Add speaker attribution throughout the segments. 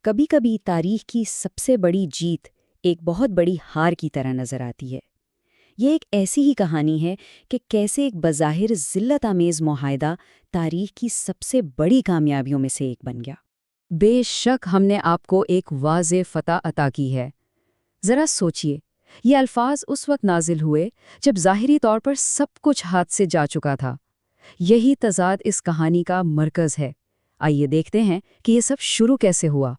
Speaker 1: کبھی کبھی تاریخ کی سب سے بڑی جیت ایک بہت بڑی ہار کی طرح نظر آتی ہے۔ یہ ایک ایسی ہی کہانی ہے کہ کیسے ایک بظاہر ذلت آمیز معاہدہ تاریخ کی سب سے بڑی کامیابیوں میں سے ایک بن گیا۔
Speaker 2: بے شک ہم نے آپ کو ایک واضح فتح عطا کی ہے۔ ذرا سوچئے، یہ الفاظ اس وقت نازل ہوئے جب ظاہری طور پر سب کچھ ہاتھ سے جا چکا تھا۔ یہی تضاد اس کہانی کا مرکز ہے۔ آئیے دیکھتے ہیں کہ یہ سب شروع کیسے ہوا۔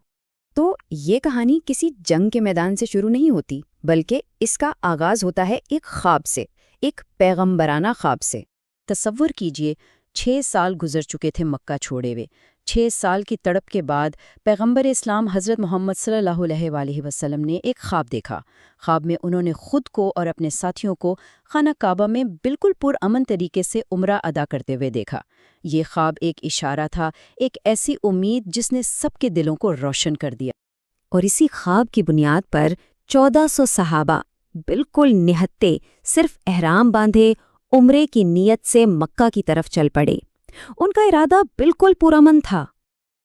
Speaker 1: تو یہ کہانی کسی جنگ کے میدان سے شروع نہیں ہوتی، بلکہ اس کا آغاز ہوتا ہے ایک خواب سے، ایک پیغمبرانہ خواب سے۔ تصور کیجئے 6 سال گزر چکے تھے مکہ چھوڑے ہوئے۔ 6 سال کی تڑپ کے بعد پیغمبر اسلام حضرت محمد صلی اللہ علیہ وآلہ وسلم نے ایک خواب دیکھا۔ خواب میں انہوں نے خود کو اور اپنے ساتھیوں کو خانہ کعبہ میں بالکل پرامن طریقے سے عمرہ ادا کرتے ہوئے دیکھا۔ یہ خواب ایک اشارہ تھا، ایک ایسی امید جس نے سب کے دلوں کو روشن کر دیا۔ اور اسی خواب کی بنیاد پر 1400 صحابہ بالکل نہتے صرف احرام باندھے عمرے کی نیت سے مکہ کی طرف چل پڑے۔ ان کا ارادہ بالکل پرامن تھا،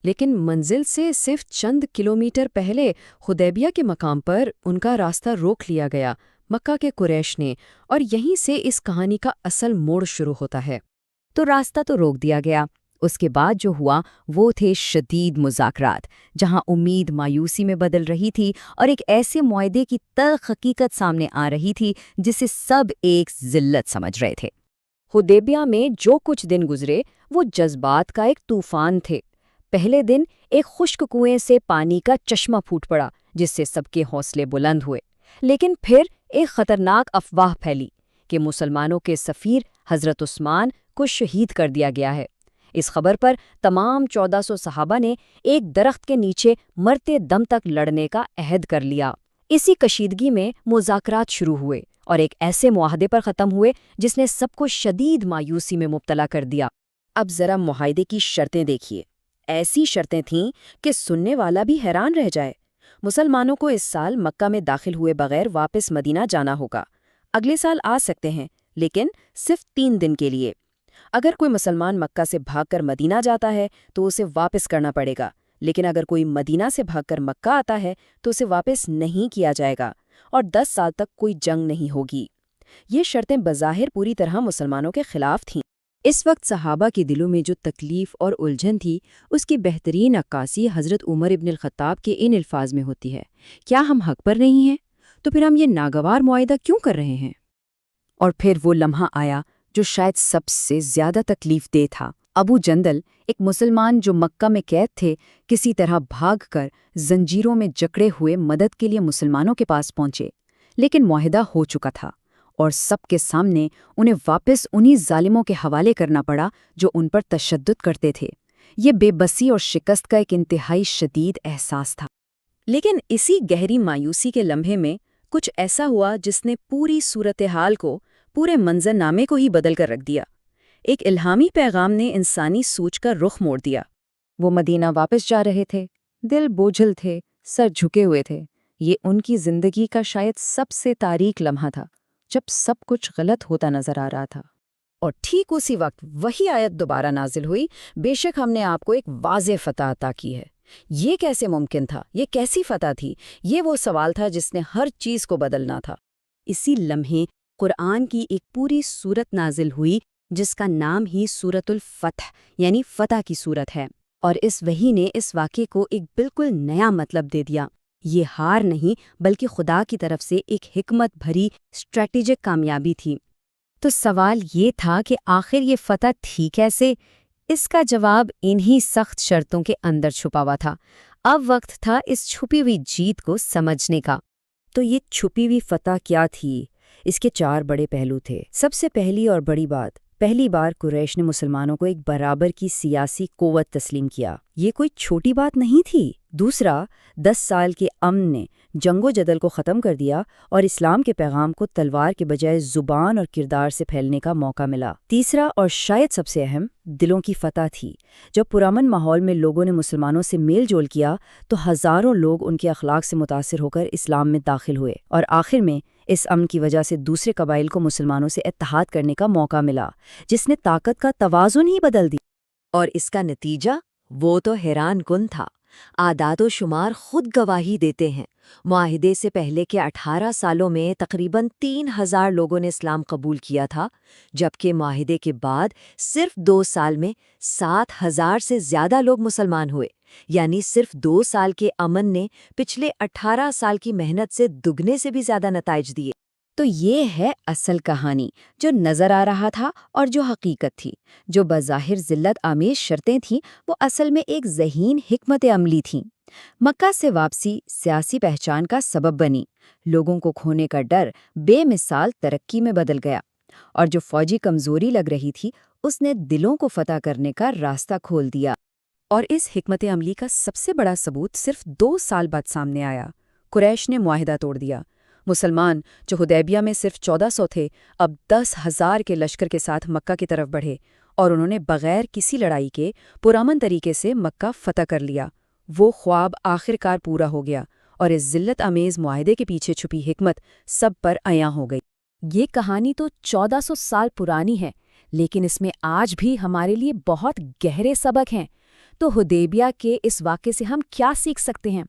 Speaker 2: لیکن منزل سے صرف چند کلومیٹر پہلے حدیبیہ کے مقام پر ان کا راستہ روک لیا گیا مکہ کے قریش نے، اور یہیں سے اس کہانی کا اصل موڑ شروع ہوتا ہے۔
Speaker 1: تو راستہ تو روک دیا گیا۔ اس کے بعد جو ہوا وہ تھے شدید مذاکرات، جہاں امید مایوسی میں بدل رہی تھی اور ایک ایسے معاہدے کی تلخ حقیقت سامنے آ رہی تھی جسے سب ایک ذلت سمجھ رہے تھے۔ حدیبیہ میں جو کچھ دن گزرے وہ جذبات کا ایک طوفان تھے۔ پہلے دن ایک خشک کنویں سے پانی کا چشمہ پھوٹ پڑا جس سے سب کے حوصلے بلند ہوئے، لیکن پھر ایک خطرناک افواہ پھیلی کہ مسلمانوں کے سفیر حضرت عثمان کو شہید کر دیا گیا ہے۔ اس خبر پر تمام 1400 صحابہ نے ایک درخت کے نیچے مرتے دم تک لڑنے کا عہد کر لیا۔ اسی کشیدگی میں مذاکرات شروع ہوئے اور ایک ایسے معاہدے پر ختم ہوئے جس نے سب کو شدید مایوسی میں مبتلا کر دیا۔ اب ذرا معاہدے کی شرطیں دیکھیے۔ ایسی شرطیں تھیں کہ سننے والا بھی حیران رہ جائے۔ مسلمانوں کو اس سال مکہ میں داخل ہوئے بغیر واپس مدینہ جانا ہوگا۔ اگلے سال آ سکتے ہیں، لیکن صرف 3 دن کے لیے۔ اگر کوئی مسلمان مکہ سے بھاگ کر مدینہ جاتا ہے تو اسے واپس کرنا پڑے گا، لیکن اگر کوئی مدینہ سے بھاگ کر مکہ آتا ہے تو اسے واپس نہیں کیا جائے گا، اور 10 سال تک کوئی جنگ نہیں ہوگی۔ یہ شرطیں بظاہر پوری طرح مسلمانوں کے خلاف تھیں۔
Speaker 2: اس وقت صحابہ کے دلوں میں جو تکلیف اور الجھن تھی، اس کی بہترین عکاسی حضرت عمر ابن الخطاب کے ان الفاظ میں ہوتی ہے: کیا ہم حق پر نہیں ہیں؟ تو پھر ہم یہ ناگوار معاہدہ کیوں کر رہے ہیں؟
Speaker 1: اور پھر وہ لمحہ آیا جو شاید سب سے زیادہ تکلیف دہ تھا۔ ابو جندل، ایک مسلمان جو مکہ میں قید تھے، کسی طرح بھاگ کر زنجیروں میں جکڑے ہوئے مدد کے لیے مسلمانوں کے پاس پہنچے، لیکن معاہدہ ہو چکا تھا اور سب کے سامنے انہیں واپس انہی ظالموں کے حوالے کرنا پڑا جو ان پر تشدد کرتے تھے۔ یہ بے بسی اور شکست کا ایک انتہائی شدید احساس تھا۔ لیکن اسی گہری مایوسی کے لمحے میں کچھ ایسا ہوا جس نے پوری صورتحال کو، پورے منظرنامے کو ہی بدل کر رکھ دیا۔ ایک الہامی پیغام نے انسانی سوچ کا رخ موڑ دیا۔
Speaker 2: وہ مدینہ واپس جا رہے تھے، دل بوجھل تھے، سر جھکے ہوئے تھے۔ یہ ان کی زندگی کا شاید سب سے تاریک لمحہ تھا، جب سب کچھ غلط ہوتا نظر آ رہا تھا۔
Speaker 1: اور ٹھیک اسی وقت وہی آیت دوبارہ نازل ہوئی: بے شک ہم نے آپ کو ایک واضح فتح عطا کی ہے۔ یہ کیسے ممکن تھا؟ یہ کیسی فتح تھی؟ یہ وہ سوال تھا جس نے ہر چیز کو بدلنا تھا۔ اسی لمحے قرآن کی ایک پوری سورت نازل ہوئی جس کا نام ہی سورۃ الفتح یعنی فتح کی سورت ہے، اور اس وحی نے اس واقعے کو ایک بالکل نیا مطلب دے دیا۔ یہ ہار نہیں بلکہ خدا کی طرف سے ایک حکمت بھری اسٹریٹجک کامیابی تھی۔ تو سوال یہ تھا کہ آخر یہ فتح تھی کیسے؟ اس کا جواب انہی سخت شرطوں کے اندر چھپا ہوا تھا۔ اب وقت تھا اس چھپی ہوئی جیت کو سمجھنے کا۔ تو یہ چھپی ہوئی فتح کیا تھی؟ اس کے 4 بڑے پہلو تھے۔ سب سے پہلی اور بڑی بات، پہلی بار قریش نے مسلمانوں کو ایک برابر کی سیاسی قوت تسلیم کیا۔ یہ کوئی چھوٹی بات نہیں تھی۔ دوسرا، 10 سال کے امن نے جنگ و جدل کو ختم کر دیا اور اسلام کے پیغام کو تلوار کے بجائے زبان اور کردار سے پھیلنے کا موقع ملا۔ تیسرا اور شاید سب سے اہم، دلوں کی فتح تھی۔ جب پرامن ماحول میں لوگوں نے مسلمانوں سے میل جول کیا تو ہزاروں لوگ ان کے اخلاق سے متاثر ہو کر اسلام میں داخل ہوئے، اور آخر میں اس امن کی وجہ سے دوسرے قبائل کو مسلمانوں سے اتحاد کرنے کا موقع ملا، جس نے طاقت کا توازن ہی بدل دیا۔ اور اس کا نتیجہ وہ تو حیران کن تھا۔
Speaker 3: اعداد و شمار خود گواہی دیتے ہیں۔ معاہدے سے پہلے کے 18 سالوں میں تقریباً 3000 لوگوں نے اسلام قبول کیا تھا، جبکہ معاہدے کے بعد صرف 2 سال میں 7000 سے زیادہ لوگ مسلمان ہوئے۔ یعنی صرف 2 سال کے امن نے پچھلے 18 سال کی محنت سے دگنے سے بھی زیادہ نتائج دیے۔
Speaker 1: تو یہ ہے اصل کہانی، جو نظر آ رہا تھا اور جو حقیقت تھی۔ جو بظاہر ذلت آمیز شرطیں تھیں، وہ اصل میں ایک ذہین حکمت عملی تھیں۔ مکہ سے واپسی سیاسی پہچان کا سبب بنی، لوگوں کو کھونے کا ڈر بے مثال ترقی میں بدل گیا، اور جو فوجی کمزوری لگ رہی تھی اس نے دلوں کو فتح کرنے کا راستہ کھول دیا۔
Speaker 2: اور اس حکمت عملی کا سب سے بڑا ثبوت صرف 2 سال بعد سامنے آیا۔ قریش نے معاہدہ توڑ دیا۔ مسلمان جو حدیبیہ میں صرف 1400 تھے، اب 10,000 کے لشکر کے ساتھ مکہ کی طرف بڑھے، اور انہوں نے بغیر کسی لڑائی کے پرامن طریقے سے مکہ فتح کر لیا۔ وہ خواب آخرکار پورا ہو گیا، اور اس ذلت آمیز معاہدے کے پیچھے چھپی حکمت سب پر عیاں ہو گئی۔
Speaker 4: یہ کہانی تو 1400 سال پرانی ہے، لیکن اس میں آج بھی ہمارے لیے بہت گہرے سبق ہیں۔ تو حدیبیہ کے اس واقعے سے ہم کیا سیکھ سکتے ہیں؟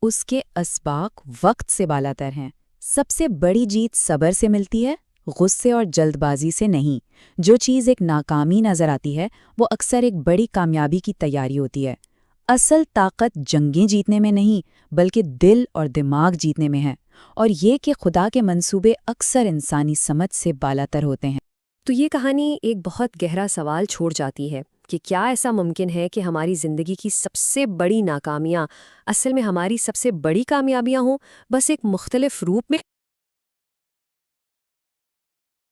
Speaker 2: اس کے اسباق وقت سے بالاتر ہیں۔ سب سے بڑی جیت صبر سے ملتی ہے، غصے اور جلد بازی سے نہیں۔ جو چیز ایک ناکامی نظر آتی ہے، وہ اکثر ایک بڑی کامیابی کی تیاری ہوتی ہے۔ اصل طاقت جنگیں جیتنے میں نہیں، بلکہ دل اور دماغ جیتنے میں ہے، اور یہ کہ خدا کے منصوبے اکثر انسانی سمجھ سے بالاتر ہوتے ہیں۔
Speaker 3: تو یہ کہانی ایک بہت گہرا سوال چھوڑ جاتی ہے کہ کیا ایسا ممکن ہے کہ ہماری زندگی کی سب سے بڑی ناکامیاں اصل میں ہماری سب سے بڑی کامیابیاں ہوں، بس ایک مختلف روپ میں؟